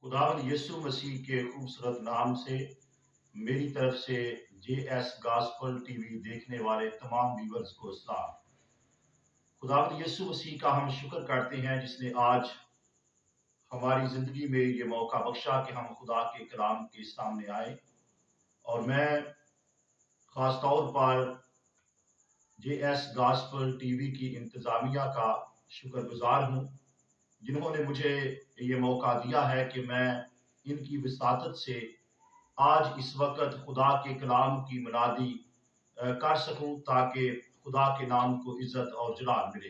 खुदावंद यीशु मसीह के खूबसूरत नाम से मेरी तरफ से JS गॉस्पेल टीवी देखने वाले तमाम व्यूअर्स को सलाम। खुदावंद यीशु मसीह का हम शुक्र करते हैं जिसने आज हमारी ज़िंदगी में ये मौका बख्शा कि हम खुदा के कलाम के सामने आए। और मैं ख़ास तौर पर JS गॉस्पेल टीवी की इंतज़ामिया का शुक्रगुज़ार हूँ जिन्होंने मुझे ये मौका दिया है कि मैं इनकी विसातत से आज इस वक्त खुदा के कलाम की मुनादी कर सकूं ताकि खुदा के नाम को इज़्ज़त और जलाल मिले।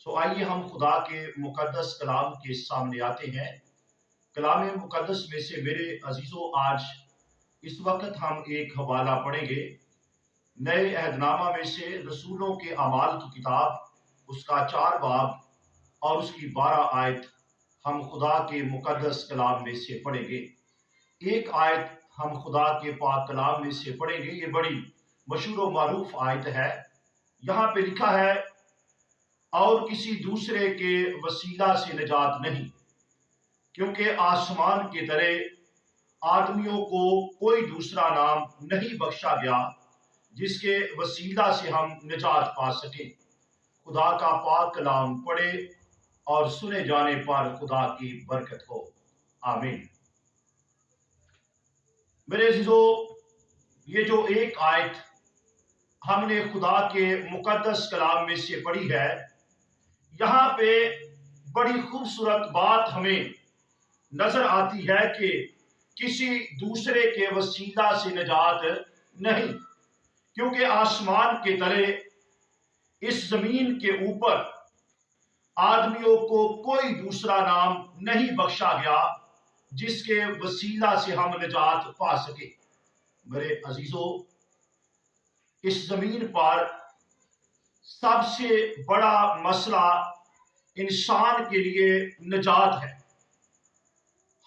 सो आइए हम खुदा के मुकद्दस कलाम के सामने आते हैं। कलाम मुकद्दस में से मेरे अजीज़ों आज इस वक्त हम एक हवाला पढ़ेंगे नए अहदनामा में से रसूलों के अमाल की किताब उसका 4 बाब और उसकी 12 आयत हम खुदा के मुकद्दस कलाम में से पढ़ेंगे। एक आयत हम खुदा के पाक कलाम में से पढ़ेंगे। ये बड़ी मशहूर और मारूफ आयत है। यहाँ पे लिखा है, और किसी दूसरे के वसीला से निजात नहीं, क्योंकि आसमान के तले आदमियों को कोई दूसरा नाम नहीं बख्शा गया जिसके वसीला से हम निजात पा सकें। खुदा का पाक कलाम पढ़े और सुने जाने पर खुदा की बरकत हो। आमीन। मेरे अज़ीज़ों, ये जो एक आयत हमने खुदा के मुकद्दस कलाम में से पढ़ी है, यहाँ पे बड़ी खूबसूरत बात हमें नजर आती है कि किसी दूसरे के वसीला से निजात नहीं, क्योंकि आसमान के तले इस जमीन के ऊपर आदमियों को कोई दूसरा नाम नहीं बख्शा गया जिसके वसीला से हम निजात पा सके। मेरे अजीजों, इस जमीन पर सबसे बड़ा मसला इंसान के लिए निजात है।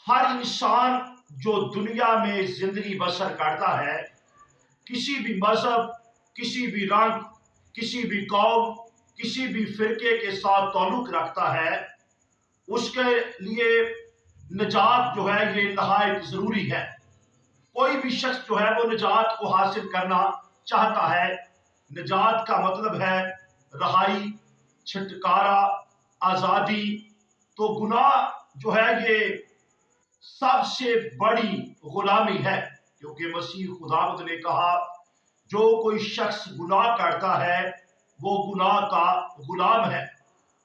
हर इंसान जो दुनिया में जिंदगी बसर करता है, किसी भी मजहब, किसी भी रंग, किसी भी कौम, किसी भी फिरके के साथ ताल्लुक रखता है, उसके लिए निजात जो है ये नहायत जरूरी है। कोई भी शख्स जो है वो निजात को हासिल करना चाहता है। निजात का मतलब है रहाई, छुटकारा, आज़ादी। तो गुनाह जो है ये सबसे बड़ी गुलामी है, क्योंकि मसीह खुदावंद ने कहा, जो कोई शख्स गुनाह करता है वो गुनाह का गुलाम है।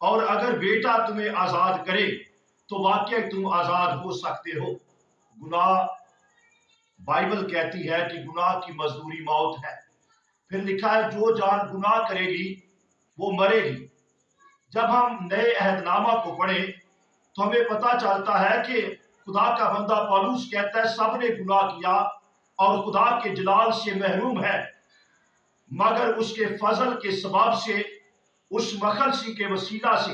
और अगर बेटा तुम्हें आज़ाद करे तो वाकई तुम आज़ाद हो सकते हो। गुनाह, बाइबल कहती है कि गुनाह की मजदूरी मौत है। फिर लिखा है, जो जान गुनाह करेगी वो मरेगी। जब हम नए अहदनामा को पढ़ें तो हमें पता चलता है कि खुदा का बंदा पौलुस कहता है, सब ने गुनाह किया और खुदा के जलाल से महरूम है, मगर उसके फजल के सबब से, उस मखलसी के वसीला से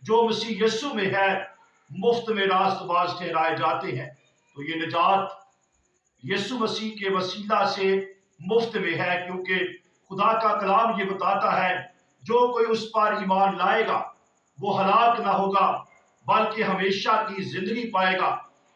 जो मसीह यीशु में है, मुफ्त में रास्तबाज ठहराए जाते हैं। तो ये निजात यीशु मसीह के वसीला से मुफ्त में है, क्योंकि खुदा का कलाम ये बताता है, जो कोई उस पर ईमान लाएगा वो हलाक ना होगा बल्कि हमेशा की जिंदगी पाएगा।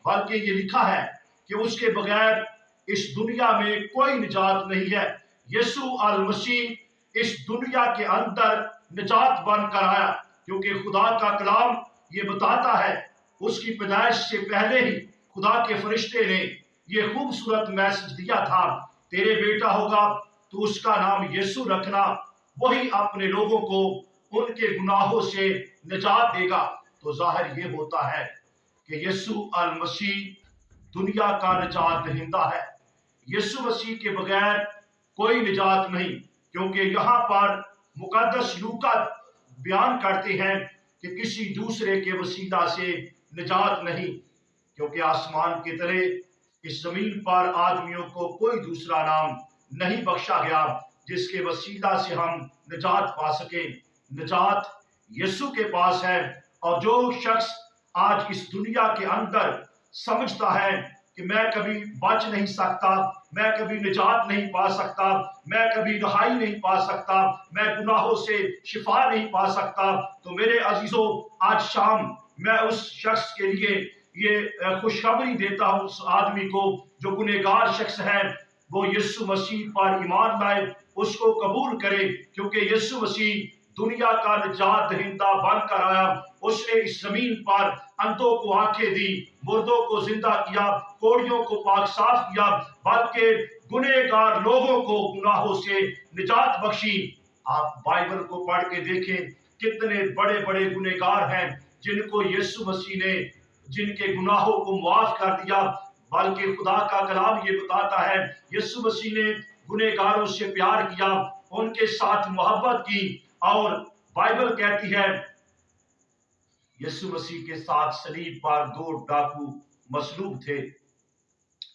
बल्कि ये लिखा है कि उसके बगैर इस दुनिया में कोई निजात नहीं है। यीशु अल मसीह इस दुनिया के अंदर निजात बनकर आया, क्योंकि खुदा का कलाम ये बताता है, उसकी पैदाइश से पहले ही खुदा के फरिश्ते ने ये खूबसूरत मैसेज दिया था, तेरे बेटा होगा तो उसका नाम यीशु रखना, वही अपने लोगों को उनके गुनाहों से निजात देगा। तो जाहिर ये होता है कि यीशु अल मसीह दुनिया का निजात दहिंदा है। यीशु मसीह के बगैर कोई निजात नहीं, क्योंकि यहाँ पर मुकद्दस लूका बयान करते हैं कि किसी दूसरे के वसीला से निजात नहीं, क्योंकि आसमान के तले इस जमीन पर आदमियों को कोई दूसरा नाम नहीं बख्शा गया जिसके वसीला से हम निजात पा सके। निजात यीशु के पास है। और जो शख्स आज इस दुनिया के अंदर समझता है कि मैं कभी बच नहीं सकता, मैं कभी निजात नहीं पा सकता, मैं कभी रहाई नहीं पा सकता, मैं गुनाहों से शिफा नहीं पा सकता, तो मेरे अजीजों, आज शाम मैं उस शख्स के लिए ये खुशखबरी देता हूँ उस आदमी को जो गुनहगार शख्स है, वो यीशु मसीह पर ईमान लाए, उसको कबूल करे, क्योंकि यीशु मसीह दुनिया का निजात दहिंदा बनकर आया। उसने इस जमीन पर अंधों को आंखें दी, मुर्दों को जिंदा किया, कोड़ियों को पाक साफ किया, बल्कि गुनहगार लोगों को गुनाहों से निजात बख्शी। आप बाइबल को पढ़ के देखें, कितने बड़े बड़े गुनहगार हैं जिनको यीशु मसीह ने जिनके गुनाहों को माफ कर दिया। बल्कि खुदा का कलाम ये बताता है, यीशु मसीह ने गुनहगारों से प्यार किया, उनके साथ मोहब्बत की। और बाइबल कहती है यीशु मसीह के साथ सलीब पर 2 डाकू मसलूब थे,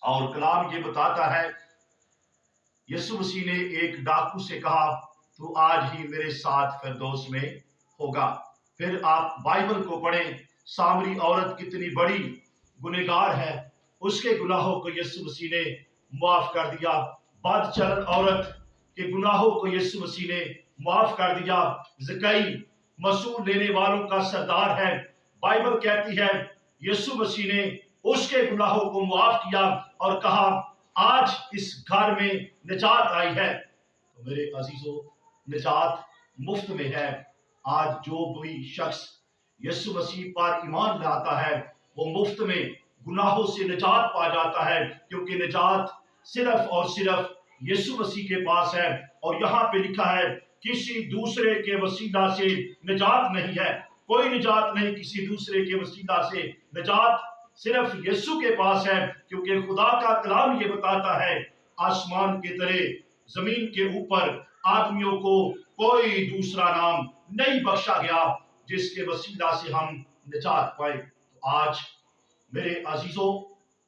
और कलाम ये बताता है यीशु मसीह ने एक डाकू से कहा, तू आज ही मेरे साथ फिरदौस में होगा। फिर आप बाइबल को पढ़ें, सामरी औरत कितनी बड़ी गुनहगार है, उसके गुनाहों को यीशु मसीह ने माफ कर दिया। बदचलन औरत के गुनाहों को यीशु मसीह ने माफ कर दिया। ज़कई मसूल लेने वालों का सरदार है, बाइबल कहती है यीशु मसीह ने उसके गुनाहों को माफ किया और कहा, आज इस घर में निजात आई है। तो मेरे अजीजों, निजात मुफ्त में है। आज जो भी शख्स यीशु मसीह पर ईमान लाता है, वो मुफ्त में गुनाहों से निजात पा जाता है, क्योंकि निजात सिर्फ और सिर्फ यीशु मसीह के पास है। और यहाँ पे लिखा है, किसी दूसरे के वसीला से निजात नहीं है, कोई निजात नहीं किसी दूसरे के वसीला से, निजात सिर्फ यीशु के पास है। क्योंकि खुदा का कलाम ये बताता है, आसमान के तले जमीन के ऊपर आदमियों को कोई दूसरा नाम नहीं बख्शा गया जिसके वसीला से हम निजात पाए। तो आज मेरे अजीजों,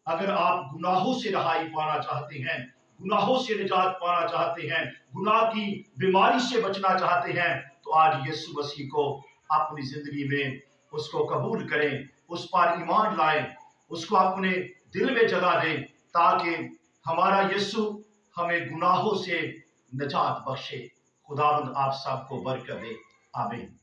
अगर आप गुनाहों से रहाई पाना चाहते हैं, गुनाहों से निजात पाना चाहते हैं, गुनाह की बीमारी से बचना चाहते हैं, तो आज यीशु मसीह को अपनी जिंदगी में उसको कबूल करें, उस पर ईमान लाएं, उसको अपने दिल में जगह दें, ताकि हमारा यीशु हमें गुनाहों से निजात बख्शे। खुदावंद आप सबको बरकत दे। आमीन।